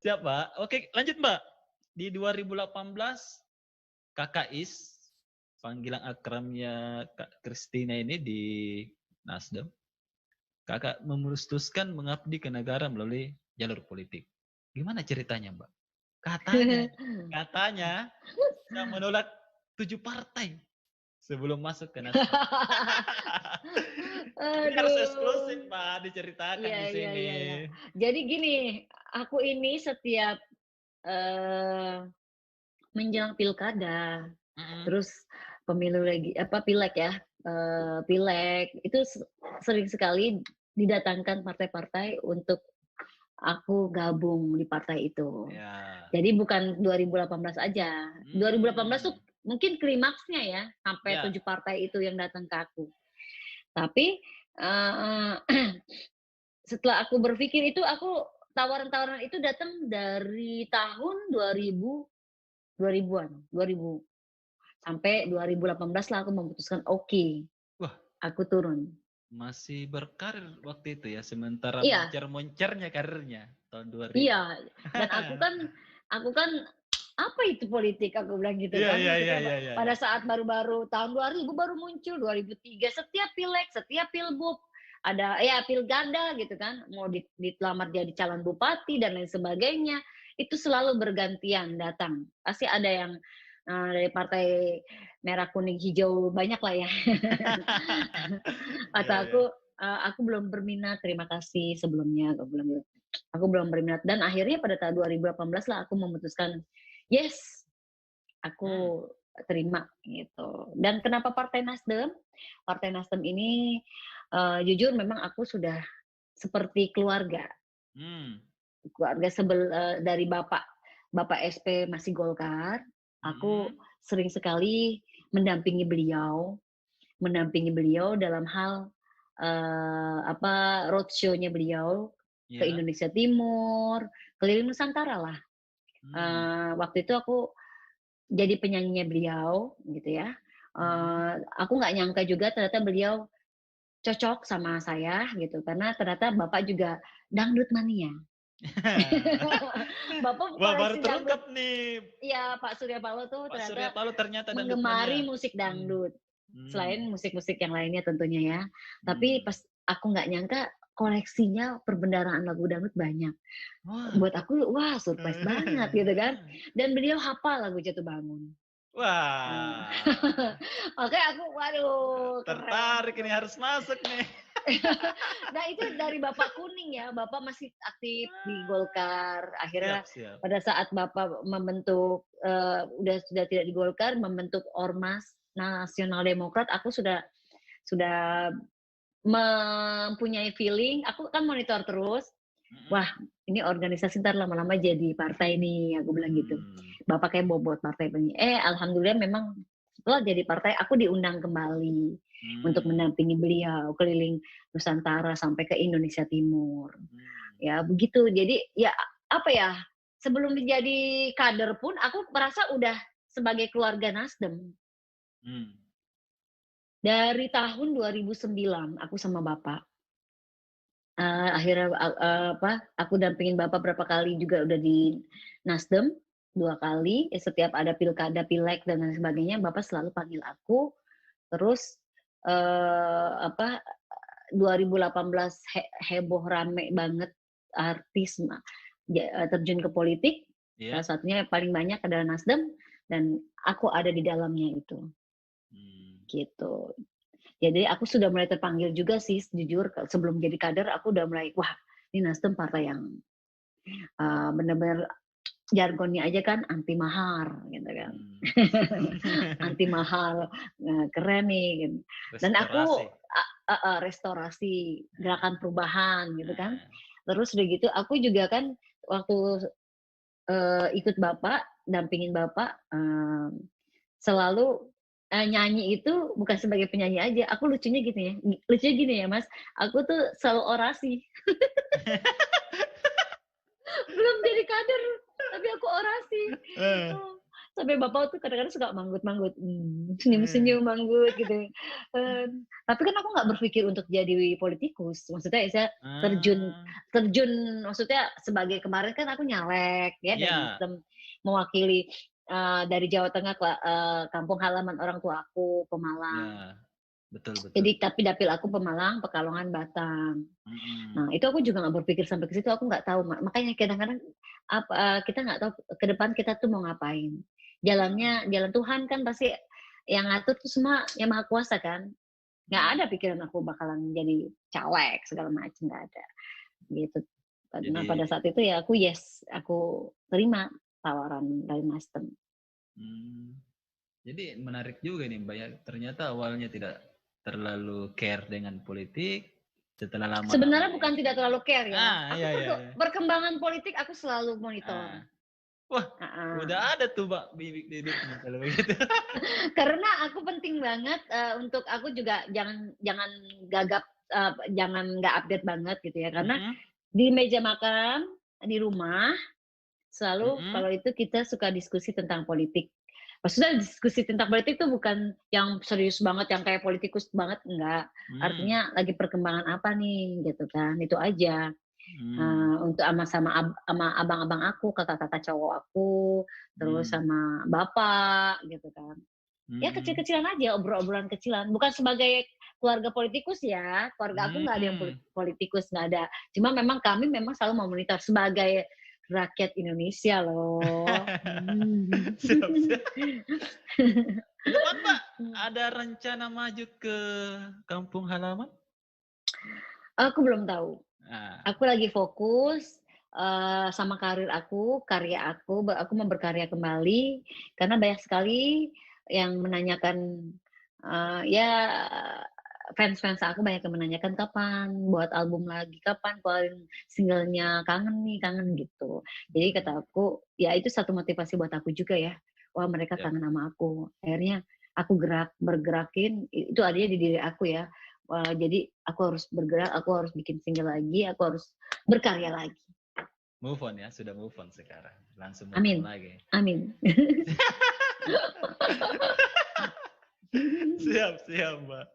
Siap, Mbak. Oke, lanjut, Mbak. Di 2018, Kakak Is, panggilan akramnya Kak Kristina ini di Nasdem, Kakak memutuskan mengabdi ke negara melalui jalur politik. Gimana ceritanya, Mbak? Katanya saya menolak 7 partai sebelum masuk ke Nasdem. Ini harus eksklusif, Aduh. Mbak, diceritakan Iya, di iya, sini. iya, iya. Jadi gini, aku ini setiap eh, menjelang pilkada, Mm-mm. terus pemilu lagi apa pileg ya, pileg itu sering sekali didatangkan partai-partai untuk aku gabung di partai itu. Ya. Jadi bukan 2018 aja. 2018 tuh Hmm. mungkin klimaksnya ya, sampai Ya. 7 partai itu yang datang ke aku. Tapi uh, setelah aku berpikir itu aku tawaran-tawaran itu datang dari tahun 2000 2000-an, 2000 sampai 2018 lah aku memutuskan oke, Wah, aku turun. masih berkarir waktu itu ya, sementara Iya, moncer-moncernya karirnya tahun 2000. iya. Dan aku kan apa itu politik aku bilang gitu Iya, kan. iya, iya, Maksudnya iya, iya, iya. pada saat baru-baru tahun 2000 baru muncul 2003 setiap pileg, setiap pilgub ada ya pilgada gitu kan, mau dilamar jadi calon bupati dan lain sebagainya, itu selalu bergantian datang. Pasti ada yang dari partai merah kuning hijau banyak lah ya. Iya, Kata iya. aku belum berminat, terima kasih sebelumnya, aku bilang gitu. Aku belum berminat dan akhirnya pada tahun 2018 lah aku memutuskan, yes, Hmm. aku terima gitu. Dan kenapa Partai Nasdem? Partai Nasdem ini jujur memang aku sudah seperti keluarga. Hmm. Keluarga dari Bapak SP masih Golkar, aku Hmm. sering sekali mendampingi beliau, dalam hal roadshow-nya beliau ke Ya. Indonesia Timur, keliling Nusantara lah. Hmm. Waktu itu aku jadi penyanyinya beliau, gitu ya. Hmm. Aku nggak nyangka juga ternyata beliau cocok sama saya gitu, karena ternyata bapak juga dangdut mania. Bapak Wah, baru koleksi dangdut. terungkap nih. Iya, Pak Surya Paloh tuh Pak Surya ternyata Paloh ternyata dangdut menggemari mania. musik Hmm. dangdut. Hmm. Selain musik-musik yang lainnya tentunya ya. Tapi Hmm. pas aku nggak nyangka koleksinya perbendaharaan lagu dangdut banyak. Wah. Buat aku, wah surprise banget gitu kan. Dan beliau hafal lagu Jatuh Bangun. Nah, Wah. makanya aku, waduh, keren. Tertarik ini harus masuk nih. Nah itu dari Bapak Kuning ya, Bapak masih aktif di Golkar. Siap, Akhirnya siap. pada saat Bapak membentuk, sudah tidak di Golkar, membentuk Ormas Nasional Demokrat, aku sudah mempunyai feeling, aku kan monitor terus, wah Mm-mm. ini organisasi ntar lama-lama jadi partai nih, aku bilang gitu. Hmm. Bapak kayak bobot partai ini. Alhamdulillah memang setelah jadi partai aku diundang kembali untuk Hmm. mendampingi beliau keliling Nusantara sampai ke Indonesia Timur. Hmm. Ya begitu. Jadi ya apa ya, sebelum menjadi kader pun aku merasa udah sebagai keluarga Nasdem. Hmm. Dari tahun 2009 aku sama Bapak. Akhirnya aku dampingin Bapak berapa kali juga udah di Nasdem, 2 kali, setiap ada pilkada, pileg dan lain sebagainya, Bapak selalu panggil aku. Terus, apa, 2018 heboh rame banget artis terjun ke politik, salah Iya. satunya yang paling banyak adalah Nasdem dan aku ada di dalamnya itu, Hmm. gitu. Jadi aku sudah mulai terpanggil juga sih jujur sebelum jadi kader aku udah mulai, wah ini Nasdem partai yang benar-benar jargonnya aja kan anti mahar gitu kan. Hmm. Anti mahal, keren nih gitu. Dan aku Restorasi. restorasi, Nah, gerakan perubahan gitu kan. nah. Terus udah gitu aku juga kan waktu ikut Bapak, dampingin Bapak, selalu nyanyi itu bukan sebagai penyanyi aja. Aku lucunya gitu ya, lucunya gini ya Mas, aku tuh selalu orasi. Belum jadi kader, tapi aku orasi. Eh, Oh, Sampai bapak tuh kadang-kadang suka manggut-manggut, senyum-senyum manggut gitu. Tapi kan aku nggak berpikir untuk jadi politikus. Maksudnya saya terjun Ah, terjun maksudnya sebagai kemarin kan aku nyalek ya dari ya, Nasdem mewakili dari Jawa Tengah ke kampung halaman orang tua aku Pemalang. ya, betul betul. Jadi tapi dapil aku Pemalang, Pekalongan, Batang. Mm-mm. Nah, itu aku juga nggak berpikir sampai ke situ, aku nggak tahu. Makanya kadang-kadang kita nggak tahu ke depan kita tuh mau ngapain. Mm. Jalan Tuhan kan pasti yang ngatur tuh semua yang Maha Kuasa kan. Nggak ada Mm. pikiran aku bakalan jadi caleg segala macam, nggak ada gitu. Nah, pada Jadi, saat itu ya aku yes, aku terima tawaran dari Nasdem. mm, jadi menarik juga nih Mbak ya. Ternyata awalnya tidak terlalu care dengan politik, setelah Sebenarnya lama-lama bukan tidak terlalu care ya. iya iya iya. Perkembangan politik aku selalu monitor. Ah. Wah, Uh-uh. udah ada tuh Mbak bibit-bibitnya kalau begitu. Karena aku penting banget untuk aku juga jangan jangan gagap, jangan nggak update banget gitu ya. Karena Mm-mm. di meja makan di rumah selalu Mm-mm. kalau itu kita suka diskusi tentang politik. Maksudnya diskusi tentang politik itu bukan yang serius banget, yang kayak politikus banget, enggak. Mm. Artinya lagi perkembangan apa nih gitu kan, itu aja. Mm. Untuk sama abang-abang aku, kakak-kakak cowok aku, terus Mm. sama bapak gitu kan. Ya Mm. kecil-kecilan aja, obrol-obrolan kecilan. Bukan sebagai keluarga politikus ya, keluarga aku nggak ada yang Mm. politikus, nggak ada. Cuma memang kami memang selalu memonitor sebagai rakyat Indonesia loh. Siap, siap. Ke depan Mbak, ada rencana maju ke kampung halaman? Aku belum tahu. Nah, Aku lagi fokus sama karir aku, karya aku mau berkarya kembali karena banyak sekali yang menanyakan ya fans-fans aku banyak yang menanyakan kapan buat album lagi, kapan keluarin singlenya, kangen gitu. Jadi kata aku, ya itu satu motivasi buat aku juga ya. Wah mereka siap. kangen sama aku. Akhirnya aku bergerakin itu adanya di diri aku ya. Wah, jadi aku harus bergerak, aku harus bikin single lagi, aku harus berkarya lagi. Move on ya, sudah move on sekarang. Langsung move on Amin. lagi. Amin. Siap, siap Mbak.